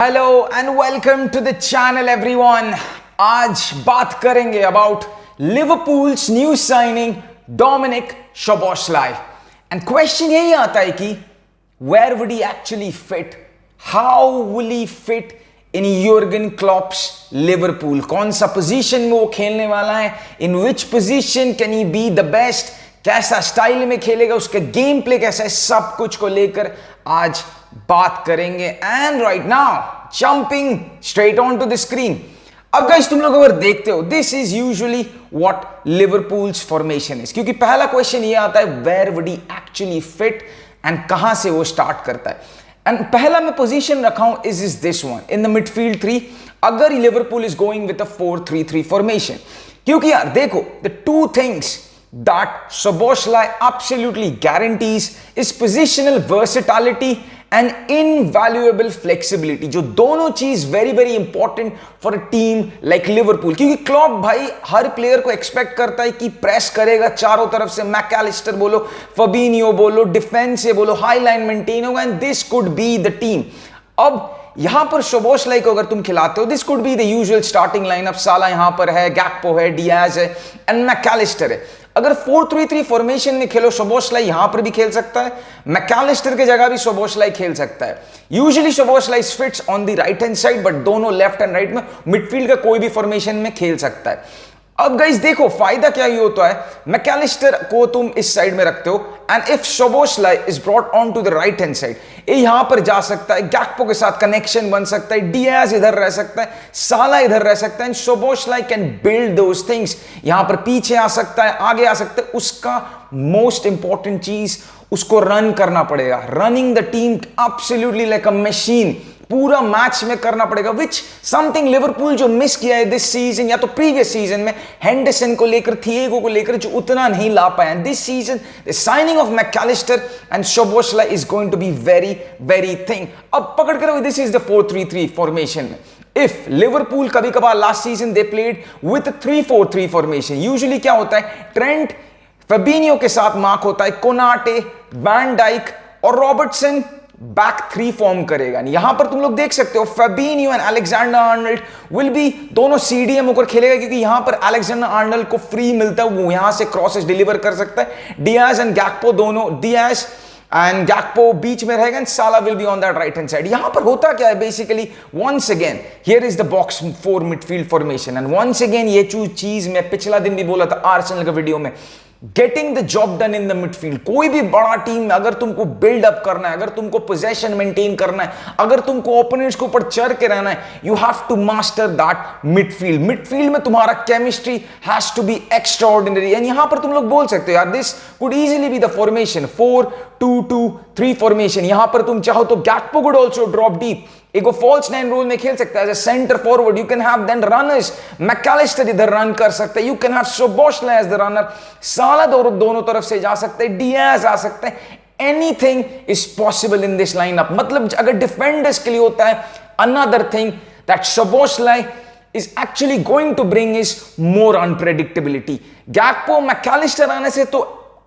Hello and welcome to the channel everyone. आज बात करेंगे about Liverpool's new signing Dominik Szoboszlai. And question यही आता है कि where would he actually fit, how will he fit in Jurgen Klopp's Liverpool. कौन सा position में वो खेलने वाला है, in which position can he be the best, कैसा स्टाइल में खेलेगा, उसका गेम प्ले कैसा है, सब कुछ को लेकर आज बात करेंगे। And right now jumping straight on to the screen. अब गाइस तुम लोग अगर देखते हो, this is usually what Liverpool's formation is, क्योंकि पहला क्वेश्चन ये आता है where would he actually fit and कहां से वो स्टार्ट करता है। एंड पहला मैं पोजीशन रखा हूं is this one in the midfield 3, अगर Liverpool is going with a 4-3-3 formation. क्योंकि यार देखो, the two things that Szoboszlai absolutely guarantees is positional versatility and invaluable flexibility, जो दोनों चीज very very important for a team like Liverpool. क्योंकि Klopp भाई हर player को एक्सपेक्ट करता है कि प्रेस करेगा चारों तरफ से, मैकएलिस्टर बोलो, फबिनियो बोलो, डिफेंस से बोलो, हाई लाइन मेंटेन होगा, and this could be the team. अब यहां पर शोबोसलाई को अगर तुम खिलाते हो, this could be the usual starting lineup. साला यहां पर है, गैक्पो है, डियाज है एंड मैकएलिस्टर है। अगर 4-3-3 फॉर्मेशन में खेलो, शोबोसलाई यहां पर भी खेल सकता है, मैकएलिस्टर की जगह भी शोबोसलाई खेल सकता है। Usually Szoboszlai fits on the right hand side, but दोनों लेफ्ट एंड राइट में मिडफील्ड का कोई भी फॉर्मेशन में खेल सकता है। अब गाइस देखो फायदा क्या ये होता है, मैकएलिस्टर को तुम इस साइड में रखते हो and if Szoboszlai is brought on to the right hand side, ये यहां पर जा सकता है, गैक्पो के साथ कनेक्शन बन सकता है, डियाज इधर रह सकता है, साला इधर रह सकता है, and Szoboszlai can build those things. यहां पर पीछे आ सकता है, आगे आ सकता है। उसका मोस्ट इंपॉर्टेंट चीज, उसको रन करना पड़ेगा, running the team absolutely like a machine, पूरा मैच में करना पड़ेगा, विच समथिंग लिवरपूल जो मिस किया है दिस सीजन या तो प्रीवियस सीजन में, हेंडरसन को लेकर, थिएगो को लेकर जो उतना नहीं ला पाए। This season the signing of Mac Allister and Szoboszlai is going to be very very thing. अब पकड़ कर, दिस इज द 4-3-3 फॉर्मेशन में। इफ लिवरपूल कभी कभार last season they played with 3-4-3 formation, usually क्या होता है, ट्रेंट फबिनियो के साथ मार्क होता है, कोनाटे, वैन डाइक और रॉबर्टसन बैक 3 फॉर्म करेगा। यहां पर तुम लोग देख सकते हो फैबिनियो and Alexander Arnold will be दोनों सीडीएम होकर खेलेगा, क्योंकि यहां पर अलेक्जेंडर आर्नल्ड को फ्री मिलता है, वो यहां से क्रॉसेस डिलीवर कर सकता है। डियाज एंड गैक्पो दोनों, डियाज एंड गैक्पो बीच में रहेगा and Salah will be on that right hand side. यहां पर होता क्या है basically, once again here is the box 4 midfield formation and once again ये चीज मैं पिछला दिन भी बोला था आर्सेनल के वीडियो में, getting the job done in the midfield. कोई भी बड़ा टीम में अगर तुमको बिल्ड अप करना है, अगर तुमको पोजेशन मेंटेन करना है, अगर तुमको ओपोनेंट्स के ऊपर चढ़ के रहना है, you have to master that midfield. Midfield में तुम्हारा chemistry has to be extraordinary. And यहां पर तुम लोग बोल सकते हो यार, this could easily be the formation 4-2-2-3 formation. यहां पर तुम चाहो तो Gakpo could also drop deep, एगो फॉल्स 9 रोल में खेल सकता है as a centre forward. You can have then runners, Mac Allister इधर रन कर सकता है, you can have शोबोसलाई as the runner, साला दोनों तरफ से जा सकते हैं, डियाज आ सकते हैं, anything is possible in this lineup. मतलब अगर डिफेंडर्स के लिए होता है, another thing that Szoboszlai is actually going to bring is more unpredictability. Gakpo Mac Allister आने से तो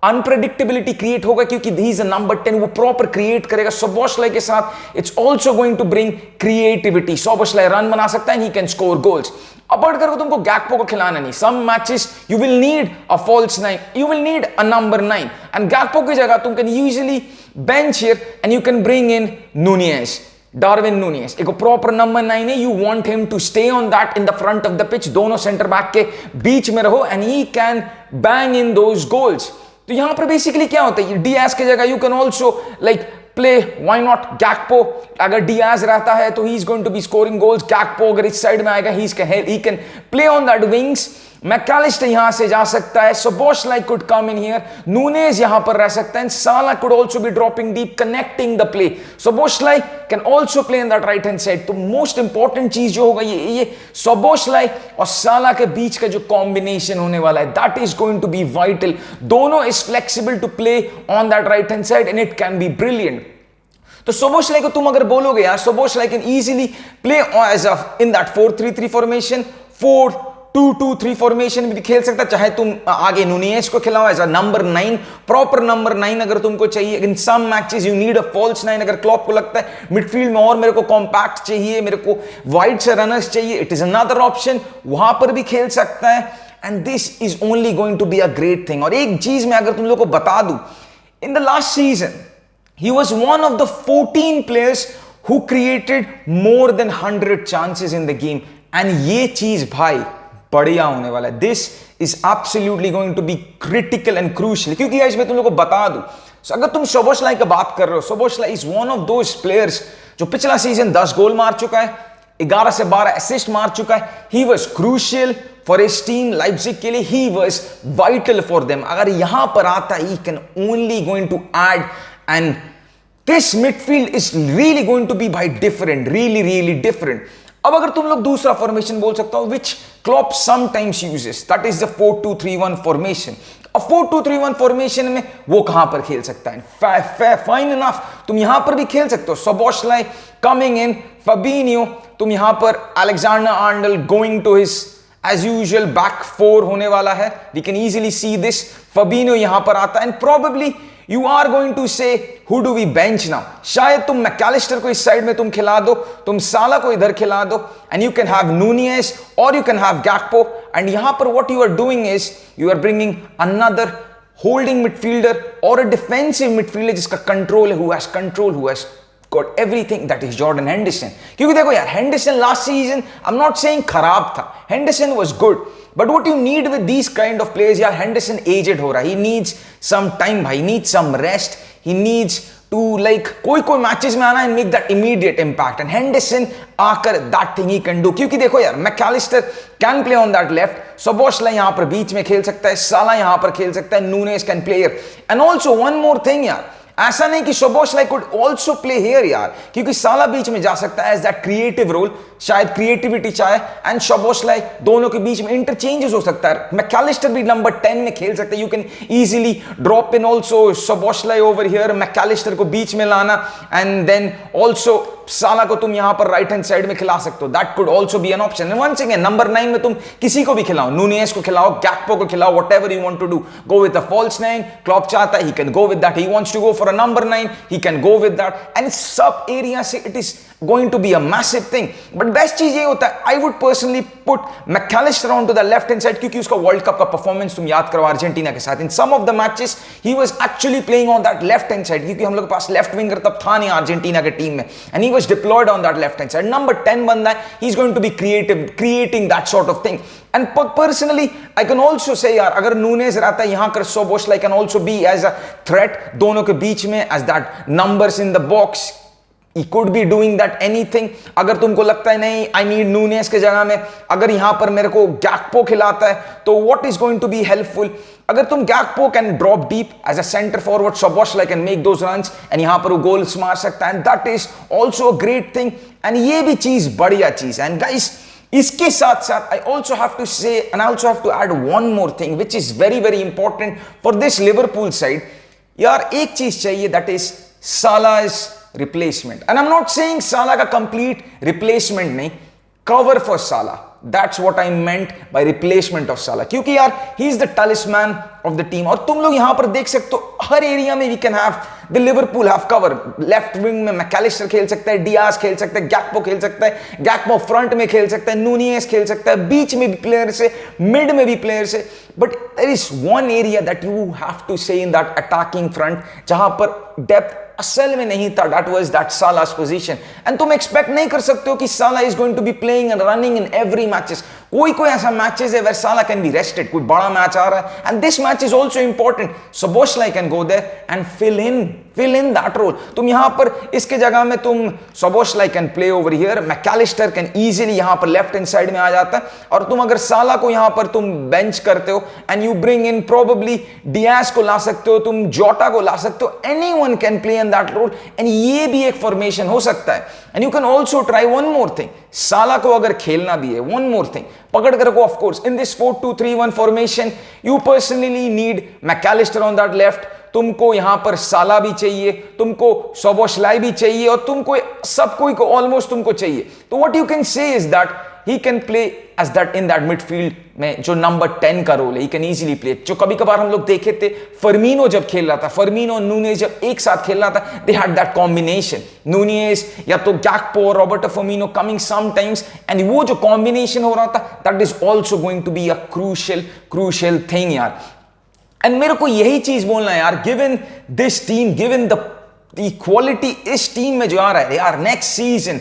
अनप्रेडिक्टेबिलिटी क्रिएट होगा, क्योंकि ही इज अ नंबर 10, वो प्रॉपर क्रिएट करेगा। शोबोसलाई के साथ it's also going to bring creativity. Szoboszlai run बना सकता है, ही कैन स्कोर गोल्स। अब बढ़ कर तुमको गैक्पो को खिलाना नहीं, some matches you will need a false 9, you will need a number 9 and Gakpo की जगह तुम can usually bench here and you can bring in Nunez, Darwin Nunez, एक प्रॉपर नंबर 9 है, you want him to stay on that in the front of the pitch, दोनों centre back के बीच में रहो and he can bang in those goals. तो यहां पर बेसिकली क्या होता है, डियाज की जगह you can also like play, why not Gakpo. अगर डियाज रहता है तो he is going to be scoring goals, Gakpo अगर इस साइड में आएगा he can play on that wings. Mac Allister यहां से जा सकता है, Szoboszlai could come in here, Nunez यहां पर रह सकता है, Salah could also be dropping deep connecting the play. Szoboszlai can also play in that right hand side. तो मोस्ट इंपॉर्टेंट चीज जो होगा ये शोबोसलाई और साला के बीच का जो कॉम्बिनेशन होने वाला है, that is going to be vital. दोनों is flexible to play on that right hand side and it can be brilliant. तो शोबोसलाई को तुम अगर बोलोगे यार, Szoboszlai can easily play as in that 4-3-3 formation, 4 4-2-2-3 formation भी खेल सकता है, चाहे तुम आगे नूनियस को खिलाओ as a number 9, proper number 9 अगर तुमको चाहिए। In some matches you need a false 9, अगर क्लॉप को लगता है मिडफील्ड में और मेरे को कॉम्पैक्ट चाहिए, मेरे को वाइड से रनर्स चाहिए, इट इज अनदर ऑप्शन, वहां पर भी खेल सकता है। And this is only going to be a great thing. और एक चीज मैं अगर तुम लोग को बता दूं, in the last season he was one of the 14 players who created more than 100 chances in the game, and ये चीज भाई बढ़िया होने वाला है। This is absolutely going to be critical and crucial, क्योंकि आज मैं तुम लोगों को बता दूं, so अगर तुम सोबोस्लाई की बात कर रहे हो, सोबोस्लाई is one of those players जो पिछला सीजन 10 गोल मार चुका है, 11 से 12 असिस्ट मार चुका है। He was crucial for his team Leipzig के लिए, he was vital for them। अगर यहां पर आता he can only going to add, and this midfield is really going to be by different, really different। अब अगर तुम लोग दूसरा फॉर्मेशन बोल सकते हो which Klopp sometimes uses, that is the 4-2-3-1 formation. अब 4-2-3-1 फॉर्मेशन में वो कहां पर खेल सकता है? फाइन इनफ, तुम यहां पर भी खेल सकते हो। सोबोस्लाई कमिंग इन, फबिन्हो, तुम यहां पर Alexander Arnold going to his as usual back 4 होने वाला है। We can easily see this. Fabinho यहां पर आता है, and probably You are going to say, who do we bench now? शायद तुम मैकलिस्टर को इस साइड में तुम खिला दो, तुम साला को इधर खिला दो, and you can have Nunez or you can have Gakpo, and यहां पर what you are doing is you are bringing another holding midfielder or a defensive midfielder जिसका control है, who has got everything, that is Jordan Henderson। क्योंकि देखो यार, Henderson last season I'm not saying खराब था, Henderson was good, but what you need with these kind of players, यार Henderson aged हो रहा है, he needs some time भाई, he needs some rest, he needs to like कोई matches में आना and make that immediate impact, and Henderson आकर that thing he can do। क्योंकि देखो यार, McAllister can play on that left, सोबोस्लाई यहां पर बीच में खेल सकता है, साला यहां पर खेल सकता है, Nunez can play here, and also one more thing यार, ऐसा नहीं कि Szoboszlai could also play here यार, क्योंकि साला बीच में जा सकता है एज दैट क्रिएटिव रोल, शायद क्रिएटिविटी चाहे, एंड सोबोस्लाई दोनों के बीच में इंटरचेंजेस हो सकता है। मैकलिस्टर भी नंबर 10 में खेल सकता है, you can easily drop in also Szoboszlai over here, Mac Allister को बीच में लाना, एंड देन आल्सो साला को तुम यहां पर राइट हैंड साइड में खिला सकते हो, that could also be an option. And once again number 9 में तुम किसी को भी खिलाओ, नूनियस को खिलाओ, गैक्पो को खिलाओ, whatever you want to do, go with a false 9। Klopp चाहता है, he can go with that, he wants to go for a number 9, he can go with that, and सब एरिया से it is going to be a massive thing। but best चीज ये होता है, I would personally put McAllister on to the left hand side, क्योंकि उसका world cup का performance तुम याद करो अर्जेंटीना के साथ, in some of the matches he was actually playing on that left hand side, क्योंकि हम लोग के पास लेफ्ट विंगर तब था नहीं अर्जेंटीना के टीम में, and he was deployed on that left hand side। Number 10 बंदा है, he is going to be creating that sort of thing। And personally, I can also say यार, अगर नूनेस रहता है यहां कर, सोबोस्लाई can also be as a threat दोनों के बीच में, as that numbers in the box, he could be doing that anything। अगर तुमको लगता है नहीं I need नूनेस के जगह में, अगर यहां पर मेरे को गैक्पो खिलाता है, तो what is going to be helpful, अगर तुम Gakpo can drop deep as a centre forward, Szoboszlai can make those runs, and यहां पर वो गोल्स मार सकता है, and that is also a great thing. And ये भी चीज बढ़िया चीज है। एंड गाइस, इसके साथ साथ I also have to say, and I also have to add one more thing which is very important for this Liverpool side। यार एक चीज चाहिए, that is Salah's replacement, and I'm not saying Salah का complete replacement नहीं, cover for Salah, that's what I meant by replacement of Salah, क्योंकि यार he is the talisman of the team। और तुम लोग यहां पर देख सकते हो हर एरिया में we can have the Liverpool have cover। Left wing में मैकलिस्टर खेल सकता है, डियाज खेल सकता है, गैक्पो खेल सकता है, गैक्पो फ्रंट में खेल सकता है, नूनियस खेल सकता है, बीच में भी प्लेयर से, मिड में भी प्लेयर से। But there is one area that you have to say in that attacking front, जहां पर डेप्थ असल में नहीं था, that was that Salah's position. And तुम एक्सपेक्ट नहीं कर सकते हो कि Salah is going to be playing and running in every matches. कोई ऐसा मैचेस है वेयर साला कैन बी रेस्टेड, कोई बड़ा मैच आ रहा है, and this match is also important, Szoboszlai can go there and fill in that role. तुम यहां पर इसके जगह में तुम Szoboszlai can play over here, Mac Allister can easily यहां पर लेफ्ट हैंड साइड में आ जाता है, और तुम अगर साला को यहां पर तुम बेंच करते हो and you bring in probably Diaz को ला सकते हो, तुम जोटा को ला सकते हो, anyone can play in that role, and ये भी एक फॉर्मेशन हो सकता है। And you can also try one more thing, Salah को अगर खेलना भी है, वन मोर थिंग पकड़ कर रखो, of course in this 4-2-3-1 formation you personally need Mac Allister on that left, तुमको यहां पर साला भी चाहिए, तुमको सोबोस्लाई भी चाहिए, और तुमको सब कोई को ऑलमोस्ट तुमको चाहिए। तो what you can say is that he can play as that in that midfield में जो नंबर 10 का रोल है, ही कैन इजीली प्ले। जो कभी कभार हम लोग देखे थे फर्मीनो जब खेल रहा था, फर्मीनो और नूनेज जब एक साथ खेल रहा था, they had that combination, Nunez या तो Gakpo, Roberto Firmino coming sometimes, and वो जो कॉम्बिनेशन हो रहा था, that is also going to be a crucial thing यार। एंड मेरे को यही चीज बोलना है यार, given this team, given the quality इस टीम में जो आ रहा है यार, next season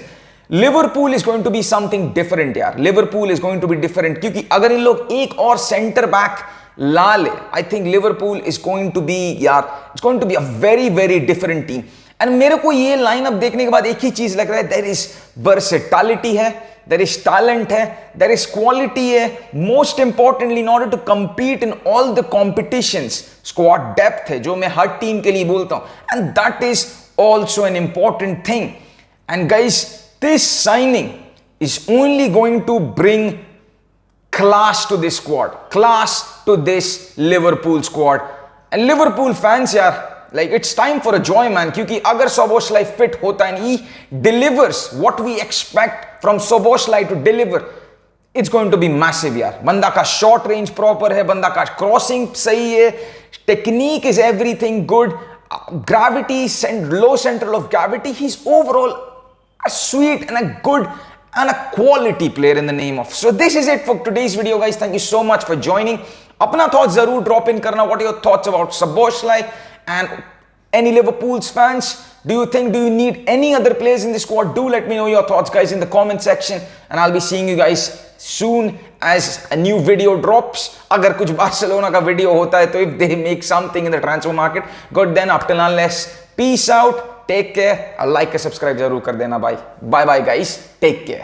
Liverpool is going to be something different यार, Liverpool is going to be different. क्योंकि अगर इन लोग एक और सेंटर बैक ला ले, I think Liverpool is going to be यार, it's going to be a very very different team. And मेरे को ये लाइनअप देखने के बाद एक ही चीज लग रहा है, देयर इज वर्सेटिलिटी है, there is talent है, there is quality है, most importantly in order to compete in all the competitions, squad depth है जो मैं हर टीम के लिए बोलता हूं, and that is also an important thing. And guys, this signing is only going to bring class to this squad, class to this Liverpool squad. And Liverpool fans यार, like it's time for a joy man, क्योंकि अगर Szoboszlai fit होता है and he delivers what we expect from Szoboszlai to deliver, it's going to be massive यार। बंदा का short range proper है, बंदा का क्रॉसिंग सही है, technique is everything good, gravity low centre of gravity, he is overall a sweet and a good and a quality player in the name of. So this is it for today's video guys, thank you so much for joining. अपना thoughts जरूर drop in करना, what are your thoughts about Szoboszlai and any Liverpool's fans? Do you need any other players in the squad? Do let me know your thoughts guys in the comment section, and I'll be seeing you guys soon as a new video drops. अगर कुछ Barcelona का video होता है तो if they make something in the transfer market, good, then up till unless, peace out, take care, like और subscribe जरूर कर देना, bye bye guys, take care.